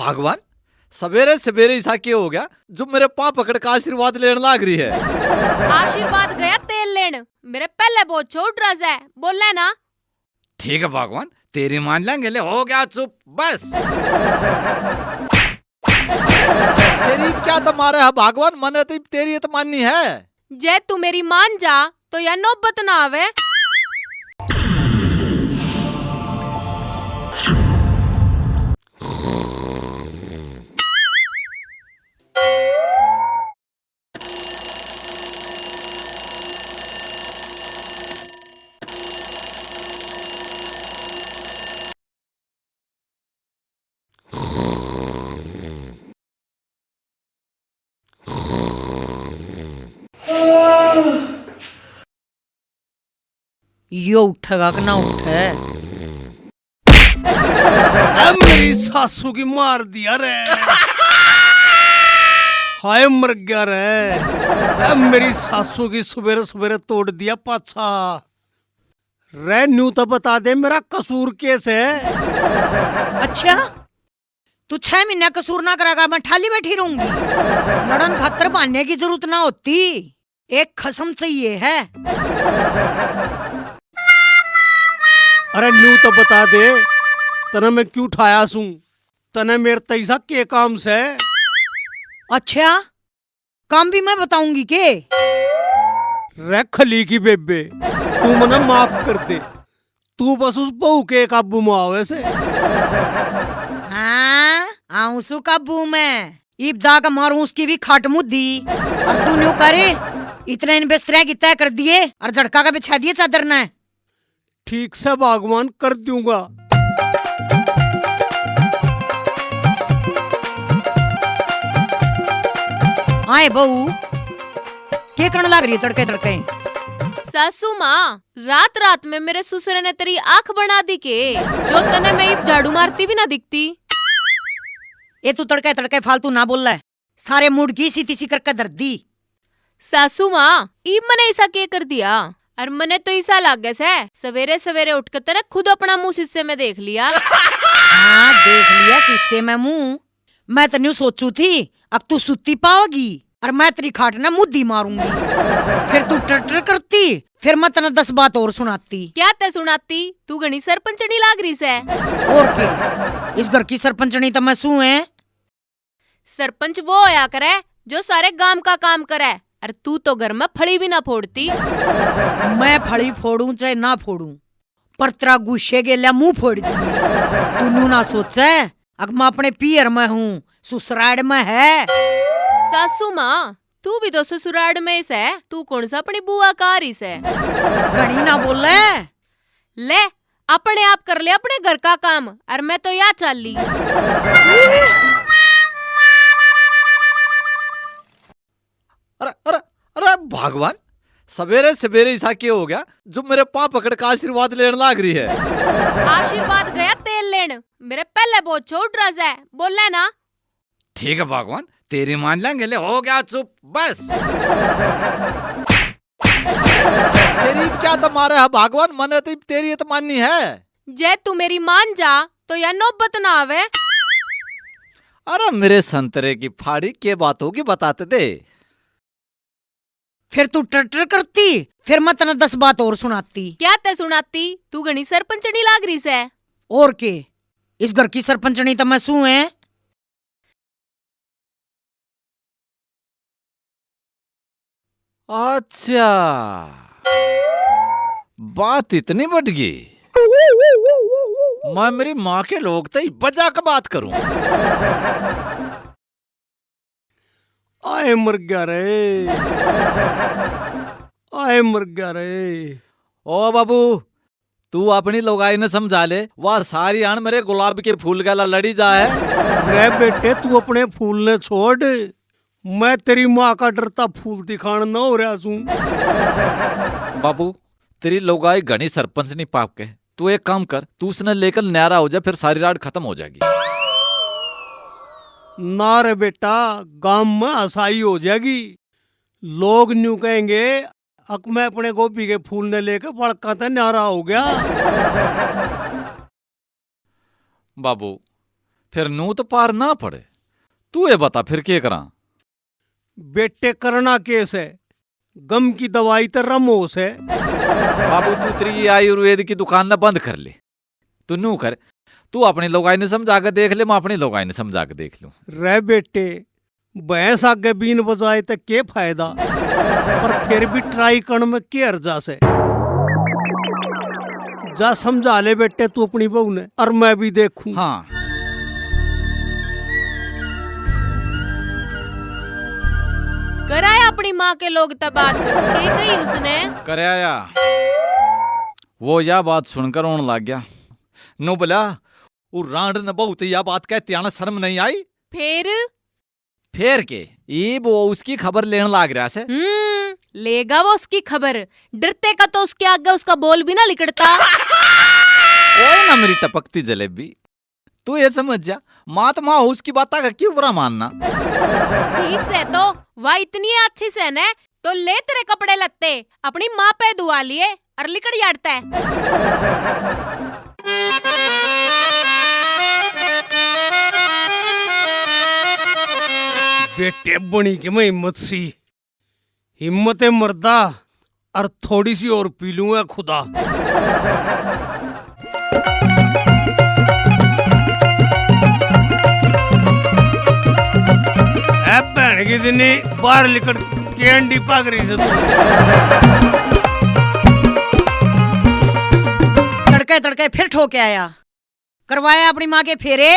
भगवान, सवेरे सवेरे ऐसा क्या हो गया जो मेरे पाँव पकड़ का आशीर्वाद लेने लाग रही है? आशीर्वाद गया तेल लेन, मेरे पहले बहुत छोट रस है, बोल ले ना। ठीक है भगवान, तेरी मान लेंगे, ले हो गया चुप बस। तेरी क्या तो मारे है भगवान, मैंने तो तेरी तो माननी है। जे तू मेरी मान जा तो यह नौबत ना आवे। यो उठेगा कि ना उठे? मेरी सासू की मार दिया रे। हाय मर गया रे। मेरी सासू की सवेरे सवेरे तोड़ दिया पाछा। रे न्यू तो बता दे, मेरा कसूर कैस है? अच्छा, तू 6 महीने कसूर ना करेगा, मैं ठाली बैठी रहूंगी। लड़न खातर बांधने की जरूरत ना होती, एक खसम चाहिए है। अरे न्यू तो बता दे, तने मैं क्यों उठाया सू? तने मेरे तैसा के काम से? अच्छा, काम भी मैं बताऊंगी के? रे खली की बेबे, तू मना माफ कर दे। तू बस उस बहू के काबू में आओ ऐसे। हाँ, आऊसू काबू में, इब जाकर मारूं उसकी भी खाट मुद्दी। और तू न्यू करे, इतने इन बिस्तरे की तय कर दिए और झड़का का बिछा दिए चादर ने। ठीक से भगवान कर दूंगा। आए बहू, क्या करने लग रही है तड़के तड़के? सासू माँ, रात रात में मेरे ससुर ने तेरी आंख बना दी के, जो तने मैं इब झाड़ू मारती भी ना दिखती। ये तू तड़के तड़के फालतू ना बोल रहा है, सारे मूड की सी तीसी करके दर्द दी। सासू माँ, इब मैंने ऐसा क्या कर दिया? और मने तो ऐसा लागे से सवेरे सवेरे उठ कर तेरे खुद अपना मुंह शीशे में देख लिया। हाँ, देख लिया शीशे में मुंह। मैं तो न्यू सोचू थी अब तू सुती पाओगी और मैं तेरी खाट ना मुद्दी मारूंगी। फिर तू टटर करती, फिर मैं तेने 10 बात और सुनाती। क्या ते सुनाती? तू घनी सरपंचनी लाग रही से। और के, इस घर की सरपंचनी तो मैं सू है। सरपंच वो होया करे जो सारे गांव का काम करे, और तू तो घर में फड़ी भी ना फोड़ती। मैं फड़ी फोड़ू चाहे ना फोड़ू, पर तेरा गुस्से गेल्या मुंह फोड़ दूंगी। तू नू ना सोचे अब मैं अपने पियर में हूँ, ससुराल में है। सासू माँ, तू भी तो ससुराल में से, तू कौन सा अपनी बुआ का रही से? घड़ी ना बोले। ले, अपने आप कर ले अपने घर का काम, और मैं तो या चल ली। अरे अरे अरे भगवान, सवेरे सवेरे ऐसा क्या हो गया जो मेरे पाँव पकड़ का आशीर्वाद लेने लाग रही है? आशीर्वाद गया तेल लेन, मेरे पहले बहुत छोट रस है, बोल ले ना। ठीक है भगवान, तेरी मान लेंगे, ले हो गया चुप बस। तेरी क्या तो मारे है भगवान, मैंने तो तेरी तो माननी है। जे तू मेरी मान जा तो यह नौबत ना आवे। अरे मेरे संतरे की फाड़ी के बात होगी बताते दे। फिर तू टटर करती, फिर मैं तेने 10 बात और सुनाती। क्या ते सुनाती? तू घनी सरपंचनी लाग रही से। और के, इस घर की सरपंचनी तो मैं सू है। अच्छा, बात इतनी बढ़ गई। मैं मेरी माँ के लोग तो बजा के बात करूं। आए मर गया रे। आए मर गया रे। ओ बाबू, तू अपनी लोगाई ने समझा ले, वह सारी आन मेरे गुलाब के फूल गला लड़ी जा है। रे बेटे, तू अपने फूल ने छोड़, मैं तेरी माँ का डरता फूल दिखान न हो रहा सू। बाबू, तेरी लोगाई घनी सरपंच नहीं पाप के, तू एक काम कर, तू उसने लेकर न्यारा हो जाए, फिर सारी रात खत्म हो जाएगी। ना रे बेटा, गांव में हसाई हो जाएगी। लोग न्यू कहेंगे अक मैं अपने गोभी के फूल ने लेकर बड़का तो न्यारा हो गया। बाबू, फिर नू तो पार ना पड़े। तू ये बता फिर क्या करा। बेटे करना केस है, गम की दवाई तो रमोस है। बाबू तू तेरी आयुर्वेद की दुकान ना बंद कर ले। तू नू कर, तू अपनी लोगाई ने समझा के देख ले, मैं अपनी लोगाई ने समझा के देख लूं। रे बेटे, भैंस आगे बीन बजाए तो के फायदा, पर फिर भी ट्राई करने में के अर्जा से। जा समझा ले बेटे तू अपनी बहू ने, और मैं भी देखूं। हाँ कराया अपनी माँ के लोग तब बात कही गई उसने। करे आया। वो यह बात सुनकर रोने लग गया। नो बोला वो रांड ने बहुत यह बात कहती आना शर्म नहीं आई। फिर के ये वो उसकी खबर लेने लाग रहा से। लेगा वो उसकी खबर, डरते का तो उसके आगे उसका बोल भी ना लिकड़ता। ओए ना मेरी टपकती जलेबी, तू ये समझ जा, माँ तो माँ उसकी बात का क्यों बुरा मानना। ठीक से तो वह इतनी अच्छी से न तो ले तेरे कपड़े लत्ते अपनी माँ पे दुआ लिए और लिकड़ याड़ता है। बेटे बनी के मैं हिम्मत सी, हिम्मत है मर्दा, और थोड़ी सी और पी लूंगा खुदा। भैन की दिन बाहर निकल कैंडी पाग रही से। तड़के तड़के फिर ठोके आया, करवाया अपनी माँ के फेरे।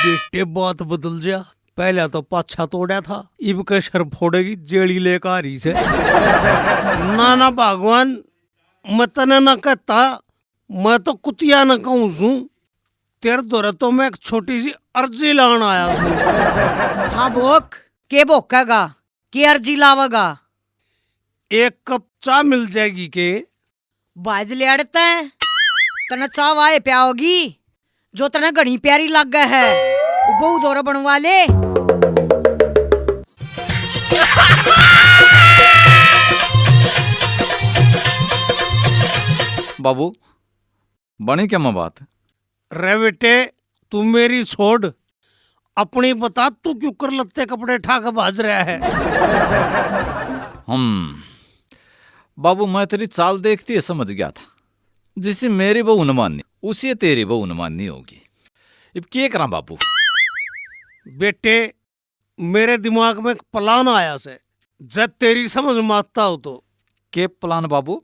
बेटे बात बदल जा, पहले तो पाछा तोड़ा था, इब के सर फोड़ेगी जेड़ी लेकर आ रही से। ना ना भगवान, मैं तने न कहता, मैं तो कुतिया न कहूं सू, तेरे द्वारा तो मैं एक छोटी सी अर्जी लान आया हूँ। हाँ बोक, के बोकेगा, के अर्जी लावेगा। एक कप चाय मिल जाएगी के? बाज ले अड़ता है, तना चाय वाए प्याओगी, जो तना घनी प्यारी लग गया है, वो बहु दौरा बनवा ले। बाबू बनी क्या मैं बात। रे बेटे तू मेरी छोड़, अपनी बता, तू क्यों कर लत्ते कपड़े ठाक भाज रहा है। बाबू मैं तेरी चाल देखती है समझ गया था, जिसे मेरी बहू न माननी उसी तेरी बहू न माननी होगी। अब क्या करा बाबू। बेटे मेरे दिमाग में एक प्लान आया से, जब तेरी समझ मारता हो तो। के प्लान बाबू।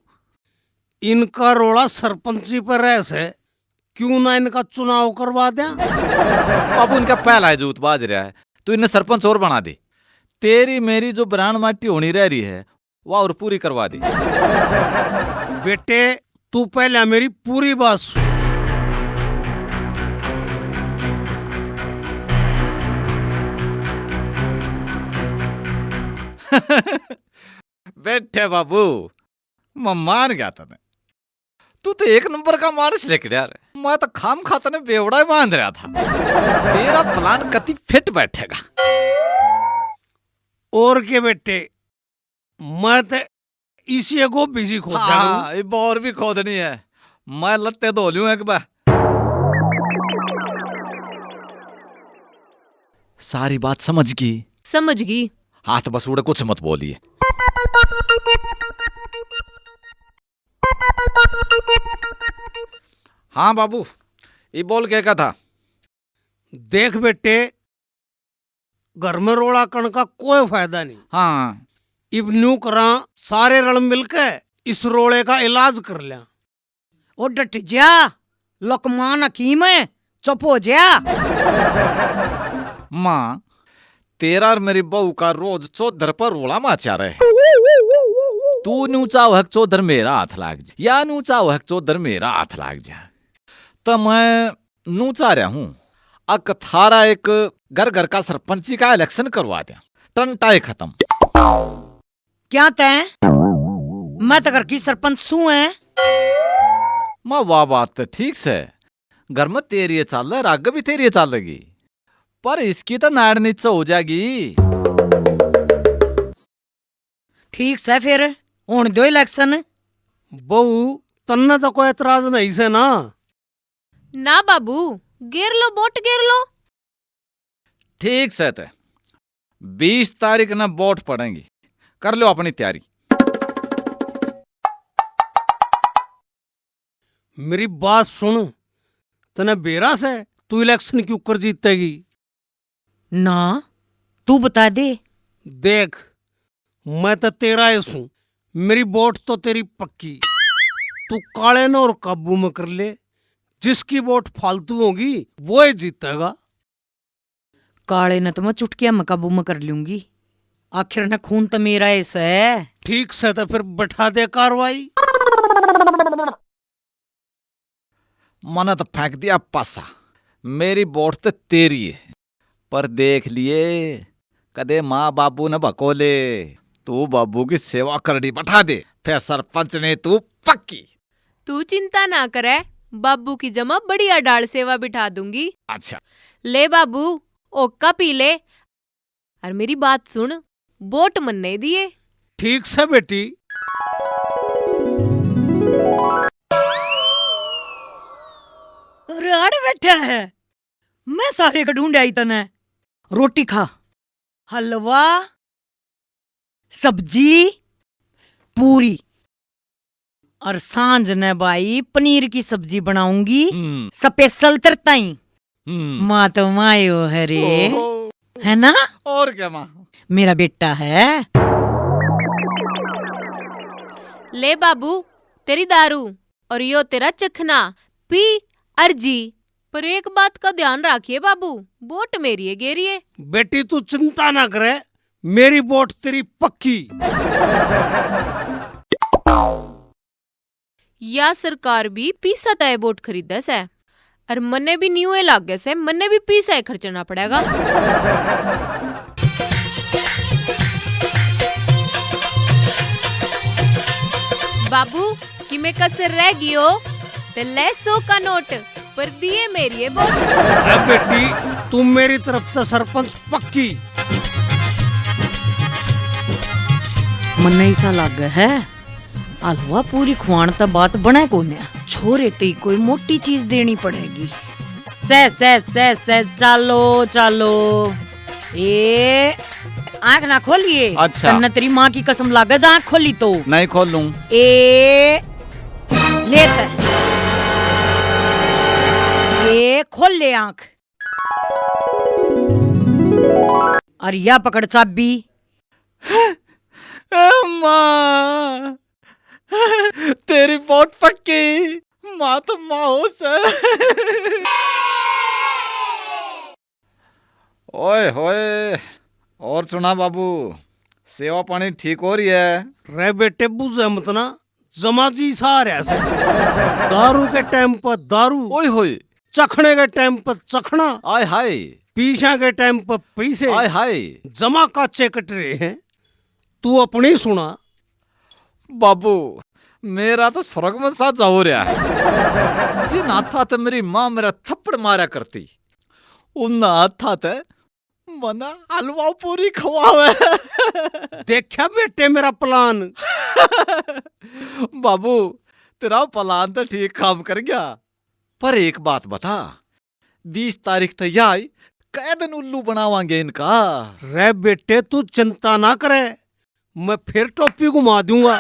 इनका रोड़ा सरपंची पर रह से, क्यों ना इनका चुनाव करवा दें। बाबू इनका पहला है जूत बाज रहा है, तो इन्हें सरपंच और बना दे। तेरी मेरी जो ब्रांड माटी होनी रह रही है वह और पूरी करवा दे। बेटे तू पहले मेरी पूरी बात सुन। बैठे बाबू, मैं मान गया था। तू तो एक नंबर का मानस लेकर यार, मैं तो खाम खाता ने बेवड़ा ही बांध रहा था। तेरा प्लान कति फिट बैठेगा। और के बेटे, मैं तो इसी को बिजी खोद हाँ, ये और भी खोदनी है, मैं लत्ते धो लूं एक बार। सारी बात समझ गई। समझ गई। हाथ बस उड़े, कुछ मत बोलिए। हाँ बाबू, ये बोल क्या था। देख बेटे, घर में रोड़ा कण का कोई फायदा नहीं। हाँ इब न्यू करा, सारे रण मिलके इस रोड़े का इलाज कर लिया। ओ डट जा, लकमान हकीम है, चुप हो जा। माँ, तेरा और मेरी बहू का रोज चौधर पर रोला माचा रहे। तू नूचा हक चौधर मेरा हाथ लाग जा, या नूचा हक चौधर मेरा हाथ लाग जा, तो मैं नूचा रहा हूं। अक थारा एक घर घर का सरपंची का इलेक्शन करवा दिया, टंटाई खत्म। क्या तय, मैं तो घर की सरपंच सू है। माँ वाह बात तो ठीक से, घर में तेरी चाल रहा, आगे भी तेरी चालेगी, पर इसकी तो नाड़ नीचे हो जाएगी। ठीक से फिर होने दो इलेक्शन। बहू तन्ने तो कोई एतराज नहीं से ना। ना बाबू, गेर लो बोट गेर लो। ठीक से ते 20 तारीख न वोट पड़ेंगी, कर लो अपनी तैयारी। मेरी बात सुन, तने बेरा से तू इलेक्शन क्यों कर जीतेगी? ना तू बता दे। देख, मैं तो तेरा ही हूं, मेरी वोट तो तेरी पक्की। तू काले न और काबू में कर ले, जिसकी वोट फालतू होगी वो ही जीतेगा। काले न तो मैं चुटकिया में काबू में कर लूंगी, आखिर न खून तो मेरा ऐसा है। ठीक से तो फिर बैठा दे कार्रवाई। मना तो फेंक दिया पासा, मेरी वोट तो तेरी है, पर देख लिए कदे माँ बाबू न बकोले, तू बाबू की सेवा करनी बैठा दे, फिर सरपंच ने तू पक्की। तू चिंता ना करे, बाबू की जमा बढ़िया डाल सेवा बिठा दूंगी। अच्छा ले बाबू ओक्का पी ले, और मेरी बात सुन, वोट मन्ने दिए। ठीक से बेटी। राड़ बैठा है, मैं सारे का ढूंढ आई तने। रोटी खा, हलवा, सब्जी, पूरी, और सांझ ने भाई पनीर की सब्जी बनाऊंगी स्पेशल तरताई। माँ तो मायो है रे, ओहो, है ना? और क्या माँ, मेरा बेटा है। ले बाबू तेरी दारू, और यो तेरा चखना, पी अर्जी। पर एक बात का ध्यान रखिए बाबू, वोट मेरी है गेरिए। बेटी तू चिंता ना करे, मेरी वोट तेरी पक्की। या सरकार भी पीसा तय वोट खरीदा से, और मन्ने भी न्यू लागे से, मन्ने भी पीसा खर्चना पड़ेगा। बाबू कि मैं कसर रह गई हो, ते ले 100 का नोट, पर दिए मेरी है वोट। अब बेटी तुम मेरी तरफ से सरपंच पक्की। मन ऐसा लग है, हलवा पूरी खुआन तो बात बने को ने, छोरे ते कोई मोटी चीज देनी पड़ेगी। से चलो चलो, ए आँख ना खोलिए। अच्छा। तन्ने तेरी माँ की कसम लागे, आँख खोली तो नहीं खोल लूं। ए लेते ये खोल ले आँख, और या पकड़ चाबी। माँ तेरी वोट पक्की, माँ तो माऊस है। ओए होए, और सुना बाबू, सेवा पानी ठीक हो रही है? रे बेटे बुझे मत ना, जमा जी सारे से दारू के टाइम पर दारू, ओए होए, चखने के टाइम पर चखना, आय हाय, पीछा के टाइम पर पैसे, आय हाय। जमा काचे कट रहे हैं। तू अपनी सुना बाबू, मेरा तो स्वर्ग में सा जा हो रहा है। जिन हाथा ते मेरी माँ मेरा थप्पड़ मारा करती, उन हाथा ते मना हलवा पूरी खवावे। देखा बेटे मेरा प्लान। बाबू तेरा प्लान तो ठीक काम कर गया, पर एक बात बता, 20 तारीख तैयार कै दिन उल्लू बनावांगे इनका? रे बेटे तू चिंता ना करे, मैं फिर टोपी घुमा दूंगा।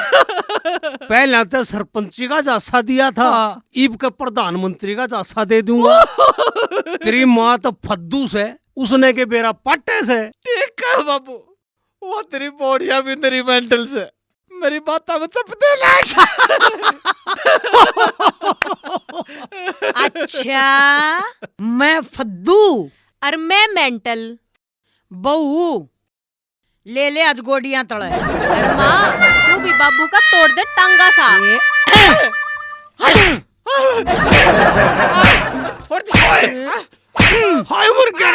पहले तो सरपंची का जासा दिया था, हाँ। ईब के प्रधानमंत्री का जासा दे दूंगा। तेरी माँ तो फद्दू से, उसने के बेरा पट्टे से। ठीक है बाबू, वो तेरी बॉडिया भी तेरी मेंटल से, मेरी बात में चपते लाग। अच्छा मैं फद्दू और मैं मेंटल। बहू ले ले आज गोडियां तड़े। और माँ तू भी बाबू का तोड़ दे टांगा सा। छोड़ दे। हाय मुर्गे।